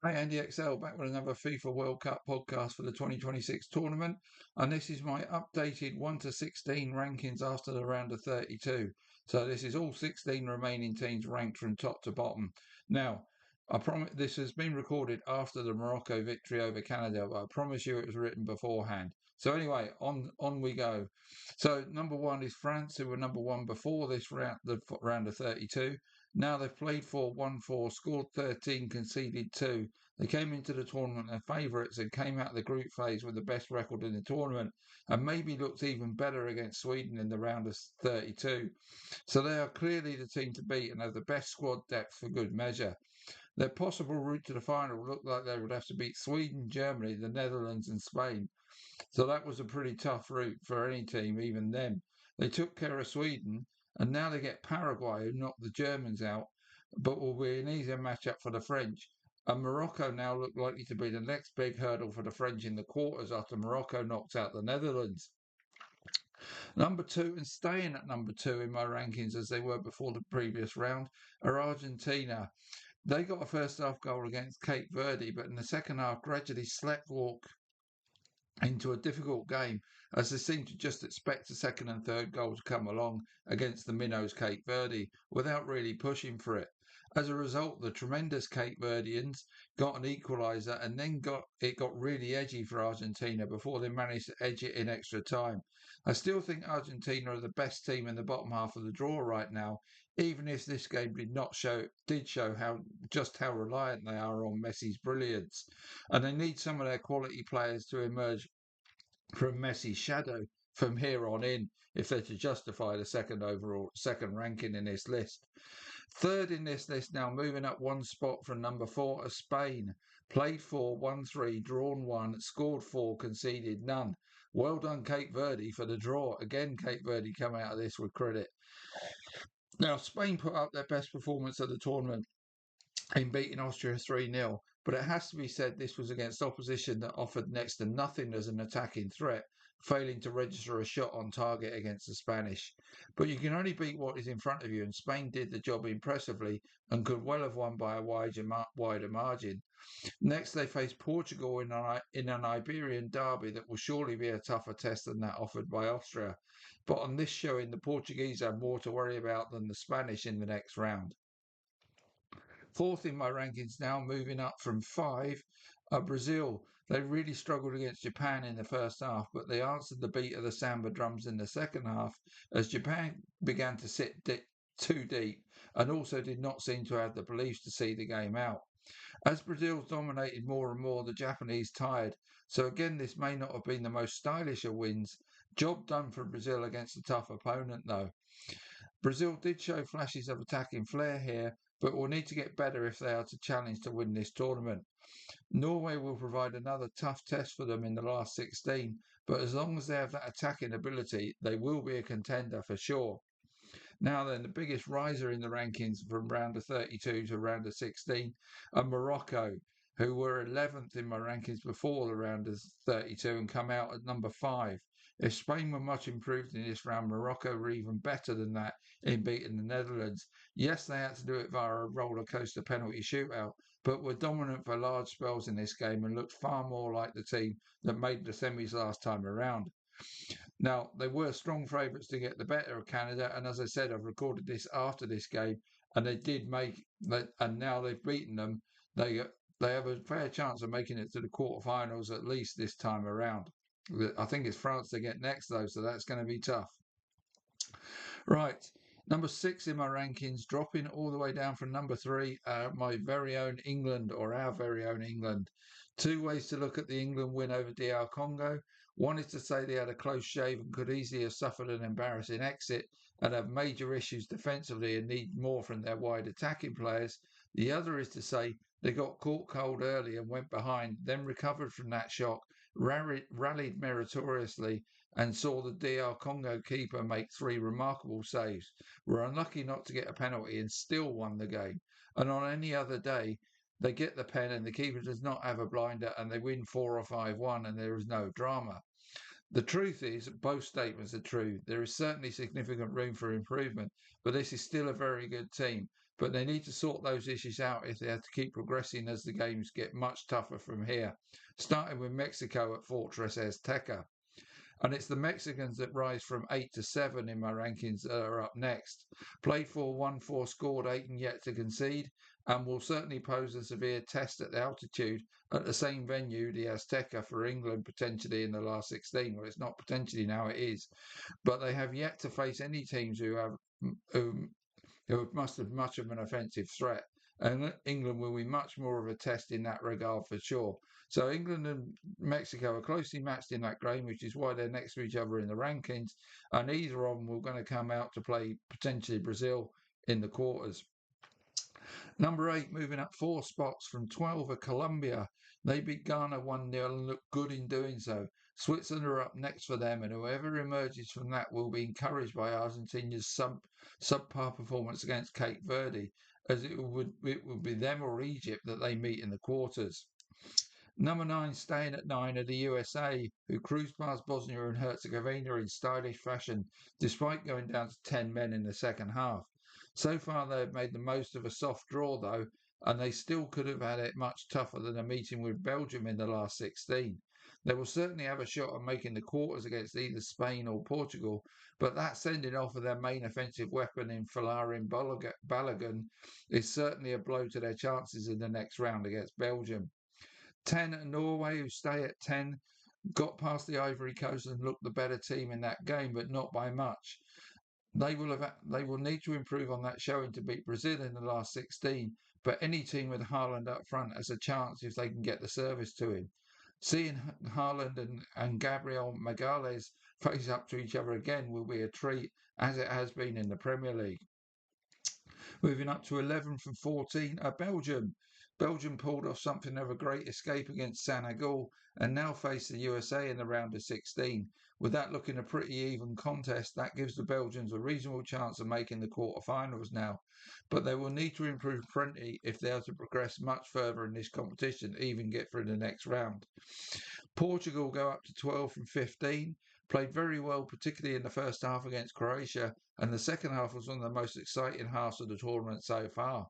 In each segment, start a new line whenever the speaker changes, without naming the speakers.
Hey, Andy XL back with another FIFA World Cup podcast for the 2026 tournament. And this is my updated 1 to 16 rankings after the round of 32. So this is all 16 remaining teams ranked from top to bottom. Now, I promise this has been recorded after the Morocco victory over Canada, but I promise you it was written beforehand. So anyway, on we go. So number one is France, who were number one before this round, the round of 32. Now they've played 4, won 4, scored 13, conceded 2. They came into the tournament as favourites and came out of the group phase with the best record in the tournament and maybe looked even better against Sweden in the round of 32. So they are clearly the team to beat and have the best squad depth for good measure. Their possible route to the final looked like they would have to beat Sweden, Germany, the Netherlands, and Spain. So that was a pretty tough route for any team, even them. They took care of Sweden, and now they get Paraguay, who knocked the Germans out, but will be an easier matchup for the French. And Morocco now look likely to be the next big hurdle for the French in the quarters after Morocco knocked out the Netherlands. Number two, and staying at number two in my rankings as they were before the previous round, are Argentina. They got a first half goal against Cape Verde, but in the second half gradually slept walk into a difficult game as they seemed to just expect a second and third goal to come along against the minnows Cape Verde without really pushing for it. As a result, the tremendous Cape Verdeans got an equaliser and then got really edgy for Argentina before they managed to edge it in extra time. I still think Argentina are the best team in the bottom half of the draw right now, even if this game did show how reliant they are on Messi's brilliance. And they need some of their quality players to emerge from Messi's shadow from here on in if they're to justify the second ranking in this list. Third in this list now, moving up one spot from number four, is Spain. Played four, won three, drawn one, scored four, conceded none. Well done, Cape Verde, for the draw. Again, Cape Verde come out of this with credit. Now, Spain put up their best performance of the tournament in beating Austria 3-0, but it has to be said this was against opposition that offered next to nothing as an attacking threat, failing to register a shot on target against the Spanish. But you can only beat what is in front of you, and Spain did the job impressively and could well have won by a wider margin. Next, they face Portugal in an Iberian derby that will surely be a tougher test than that offered by Austria. But on this showing, the Portuguese have more to worry about than the Spanish in the next round. Fourth in my rankings now, moving up from five, are Brazil. They really struggled against Japan in the first half, but they answered the beat of the samba drums in the second half as Japan began to too deep and also did not seem to have the belief to see the game out. As Brazil dominated more and more, the Japanese tired. So again, this may not have been the most stylish of wins. Job done for Brazil against a tough opponent, though. Brazil did show flashes of attacking flair here, but will need to get better if they are to challenge to win this tournament. Norway will provide another tough test for them in the last 16, but as long as they have that attacking ability, they will be a contender for sure. Now then, the biggest riser in the rankings from round of 32 to round of 16 are Morocco, who were 11th in my rankings before the round of 32 and come out at number 5. If Spain were much improved in this round, Morocco were even better than that in beating the Netherlands. Yes, they had to do it via a roller coaster penalty shootout, but were dominant for large spells in this game and looked far more like the team that made the semis last time around. Now, they were strong favourites to get the better of Canada, and as I said, I've recorded this after this game, and they did make that, and now they've beaten them. They they have a fair chance of making it to the quarterfinals at least this time around. I think it's France to get next though, so that's going to be tough. Right, number six in my rankings, dropping all the way down from number three, my very own England or our very own England. Two ways to look at the England win over DR Congo. One is to say they had a close shave and could easily have suffered an embarrassing exit and have major issues defensively and need more from their wide attacking players. The other is to say they got caught cold early and went behind, then recovered from that shock, rallied meritoriously, and saw the DR Congo keeper make three remarkable saves, were unlucky not to get a penalty and still won the game. And on any other day, they get the pen and the keeper does not have a blinder and they win 4 or 5-1 and there is no drama. The truth is, both statements are true. There is certainly significant room for improvement, but this is still a very good team. but they need to sort those issues out if they have to keep progressing as the games get much tougher from here, starting with Mexico at Fortress Azteca. And it's the Mexicans that rise from 8 to 7 in my rankings that are up next. Played 4, won 4, scored 8, and yet to concede, and will certainly pose a severe test at the altitude at the same venue, the Azteca, for England potentially in the last 16. Well, it's not potentially now, it is. But they have yet to face any teams who must have much of an offensive threat. And England will be much more of a test in that regard for sure. So England and Mexico are closely matched in that game, which is why they're next to each other in the rankings. And either of them will going to come out to play potentially Brazil in the quarters. Number 8, moving up 4 spots from 12 are Colombia. They beat Ghana 1-0 and look good in doing so. Switzerland are up next for them, and whoever emerges from that will be encouraged by Argentina's subpar performance against Cape Verde, as it would be them or Egypt that they meet in the quarters. Number 9, staying at 9, are the USA, who cruised past Bosnia and Herzegovina in stylish fashion, despite going down to 10 men in the second half. So far, they have made the most of a soft draw, though, and they still could have had it much tougher than a meeting with Belgium in the last 16. They will certainly have a shot at making the quarters against either Spain or Portugal, but that sending off of their main offensive weapon in Folarin Balogun is certainly a blow to their chances in the next round against Belgium. 10 at Norway, who stay at 10, got past the Ivory Coast and looked the better team in that game, but not by much. They will need to improve on that showing to beat Brazil in the last 16, but any team with Haaland up front has a chance if they can get the service to him. Seeing Haaland and Gabriel Magalhaes face up to each other again will be a treat, as it has been in the Premier League. Moving up to 11 from 14 are Belgium. Belgium pulled off something of a great escape against Senegal and now face the USA in the round of 16. With that looking a pretty even contest, that gives the Belgians a reasonable chance of making the quarterfinals now. But they will need to improve plenty if they are to progress much further in this competition, even get through the next round. Portugal go up to 12 from 15. Played very well, particularly in the first half against Croatia, and the second half was one of the most exciting halves of the tournament so far.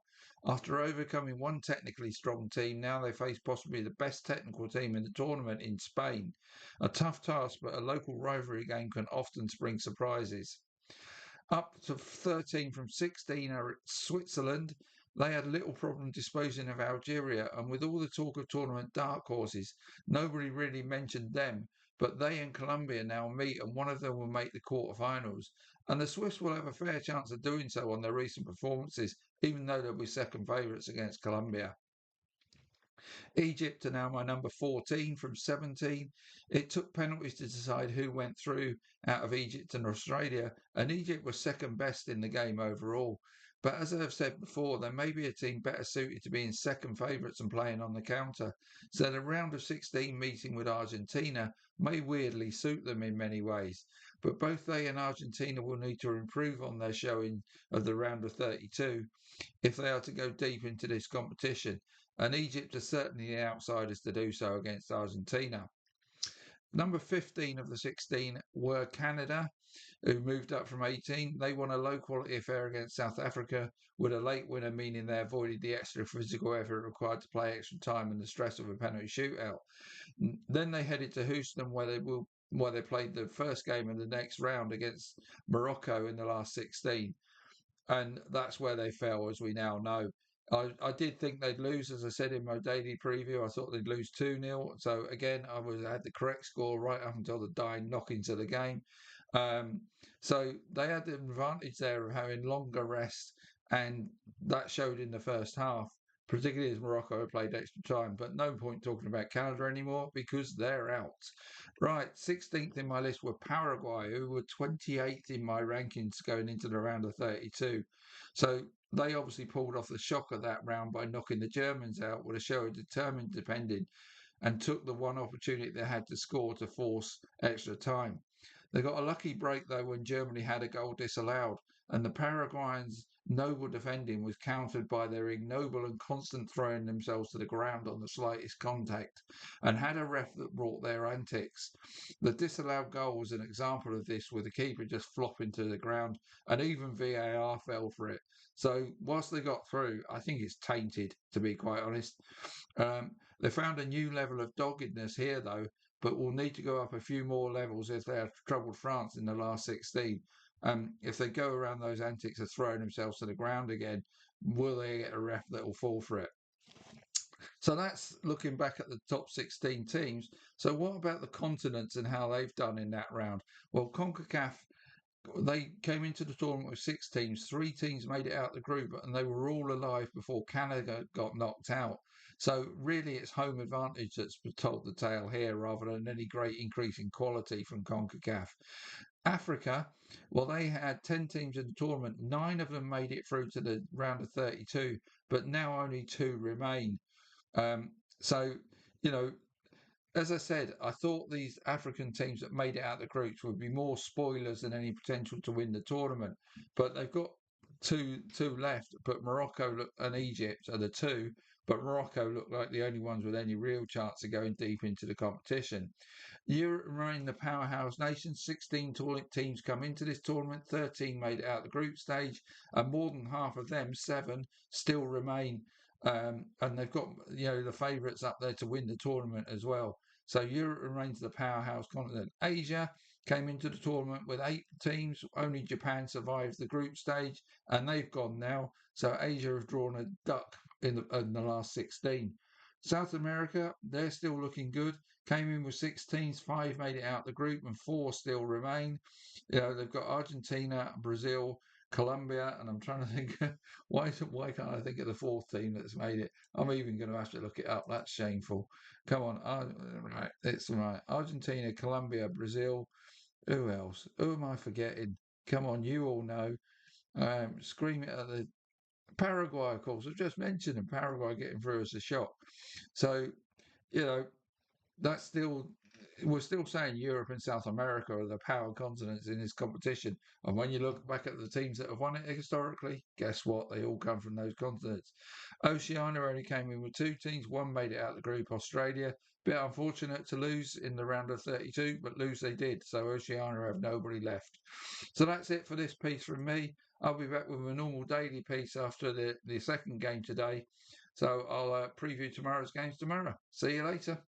After overcoming one technically strong team, now they face possibly the best technical team in the tournament in Spain. A tough task, but a local rivalry game can often spring surprises. Up to 13 from 16 are Switzerland. They had little problem disposing of Algeria, and with all the talk of tournament dark horses, nobody really mentioned them. But they and Colombia now meet, and one of them will make the quarterfinals. And the Swiss will have a fair chance of doing so on their recent performances, even though they'll be second favourites against Colombia. Egypt are now my number 14 from 17. It took penalties to decide who went through out of Egypt and Australia, and Egypt was second best in the game overall. But as I have said before, there may be a team better suited to being second favourites and playing on the counter. So the round of 16 meeting with Argentina may weirdly suit them in many ways. But both they and Argentina will need to improve on their showing of the round of 32 if they are to go deep into this competition. And Egypt are certainly the outsiders to do so against Argentina. Number 15 of the 16 were Canada, who moved up from 18. They won a low-quality affair against South Africa with a late winner, meaning they avoided the extra physical effort required to play extra time and the stress of a penalty shootout. Then they headed to Houston, where they played the first game in the next round against Morocco in the last 16. And that's where they fell, as we now know. I did think they'd lose, as I said in my daily preview. I thought they'd lose 2-0. So again, I had the correct score right up until the dying knockings of the game. So they had the advantage there of having longer rest, and that showed in the first half, particularly as Morocco had played extra time. But no point talking about Canada anymore because they're out. Right, 16th in my list were Paraguay, who were 28th in my rankings going into the round of 32. So they obviously pulled off the shock of that round by knocking the Germans out with a show of determined defending and took the one opportunity they had to score to force extra time. They got a lucky break though when Germany had a goal disallowed, and the Paraguayans noble defending was countered by their ignoble and constant throwing themselves to the ground on the slightest contact. And had a ref that brought their antics. The disallowed goal was an example of this, with the keeper just flopping to the ground, and even VAR fell for it. So whilst they got through, I think it's tainted, to be quite honest. They found a new level of doggedness here, though, but will need to go up a few more levels if they have troubled France in the last 16. If they go around those antics of throwing themselves to the ground again, will they get a ref that will fall for it? So that's looking back at the top 16 teams. So what about the continents and how they've done in that round? Well, CONCACAF, they came into the tournament with 6 teams. 3 teams made it out the group, and they were all alive before Canada got knocked out. So really, it's home advantage that's told the tale here, rather than any great increase in quality from CONCACAF. Africa, well, they had 10 teams in the tournament. 9 of them made it through to the round of 32, but now only 2 remain. Um, so, you know, as I said, I thought these African teams that made it out of the groups would be more spoilers than any potential to win the tournament. But they've got two left. But Morocco and Egypt are the two. But Morocco look like the only ones with any real chance of going deep into the competition. Europe remain the powerhouse nation. 16 teams come into this tournament. 13 made it out the group stage, and more than half of them, 7, still remain. And they've got the favourites up there to win the tournament as well. So Europe remains the powerhouse continent. Asia came into the tournament with 8 teams. Only Japan survived the group stage, and they've gone now. So Asia have drawn a duck in the last 16. South America, they're still looking good. Came in with 6 teams, 5 made it out the group, and 4 still remain. They've got Argentina, Brazil, Colombia, and I'm trying to think why can't I think of the 4th team that's made it? I'm even going to have to look it up. That's shameful. Come on, right, it's right. Argentina, Colombia, Brazil. Who else? Who am I forgetting? Come on, you all know. Scream it at the Paraguay, of course. I've just mentioned them. Paraguay getting through as a shock. So, you know, that's still we're still saying Europe and South America are the power continents in this competition. And when you look back at the teams that have won it historically, guess what? They all come from those continents. Oceania only came in with 2 teams. One made it out of the group, Australia. Bit unfortunate to lose in the round of 32, but lose they did. So Oceania have nobody left. So that's it for this piece from me. I'll be back with a normal daily piece after the second game today. So I'll preview tomorrow's games tomorrow. See you later.